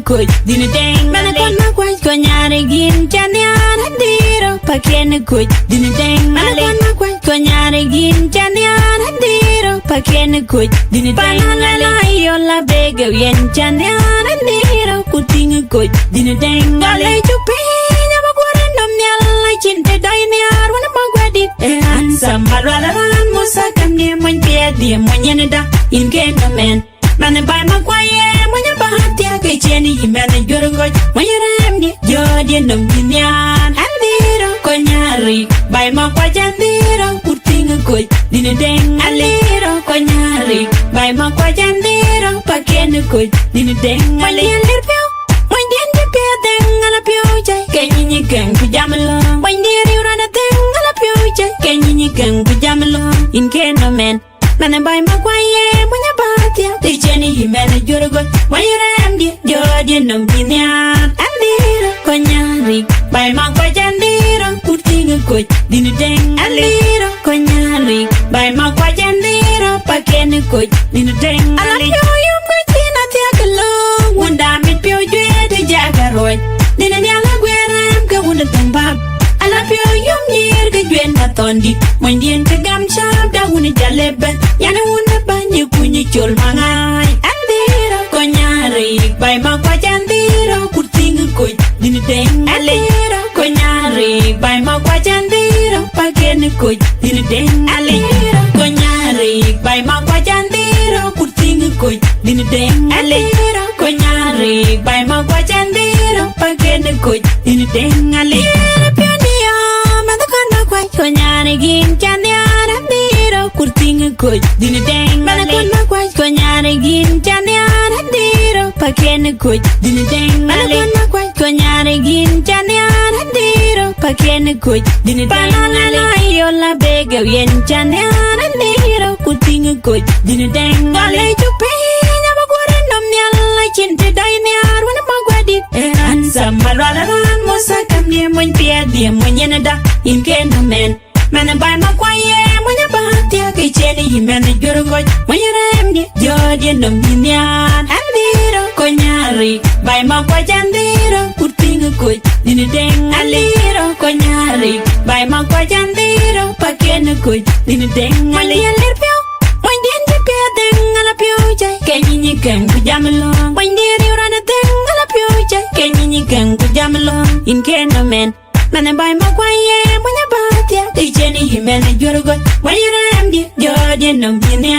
kuj dina deng mana kon ma kwaj ko nyare gin chanian handiro pakene kuj dina deng mana kon ma kwaj ko nyare gin chanian handiro pakene kuj dina deng panala yola bega yen chanian handiro kuting kuj dina deng ale chupi nyama gorandom nyala chinte dainiar wana magwadi sambarala ran musa kamne mon pedi mon yenida in kenda men mane bay makwaye mon bahatia ke cheni himene jorgoj mon yeremni jodi nom dinyan andiro konyari bay makwajandiro puting koj dine deng aliro konyari bay makwajandiro pakene koj dine deng aliro mon den de pedeng ala pio jay kenyi ken kujamlo mon diri urana deng ala pio jay kenyi ken kujamlo in kenda men mane bay makwaye mon bahatia ke cheni himene jorgoj mon yeremni jodi nom dinyan andiro konyari bay makwajandiro puting koj dine deng aliro konyari bay makwajandiro pakene koj dine deng aliro yum kujina tiakalo wunda mit pio jwe jagaroy dine nyala gwerem ke wunda tambab ala pio yum nyir ke jwen matondi mon dien ke gam chab da wuni jalebe yana wunda banyi kunyi chol mangai andiro konyari bay makwajandiro puting koj dine deng aliro konyari bay makwajandiro pakene koj dine deng aliro konyari bay makwajandiro puting koj dine deng aliro konyari bay makwajandiro pakene koj dine deng aliro pionia madakana kwaj konyari gin chanyara andiro puting koj dine deng madakana kwaj konyari gin chanyara andiro pakene koj dine deng madakana kwaj konyari gin chanyara andiro pakene koj dine deng panala yola bega yen chanyara andiro puting koj dine deng ale chupi nyama gorandom nyala chinte dainiar wana magwadi sambarala ran musa kamne mon pedi mon yenada in kenda men mane bay makwaye mon bahatia ke cheni himene jorgoj mon yeremni jodi nom dinyan andiro konyari bay makwajandiro puting koj dine deng aliro konyari bay makwajandiro pakene koj dine deng aliro pio mon den de pedeng ala pio jay kenyi ken kujamlo mon diri urana deng ala pio jay kenyi ken kujamlo in kenda men mane bay makwaye mon bahatia ke cheni himene jorgoj mon yeremni jodi nom dinyan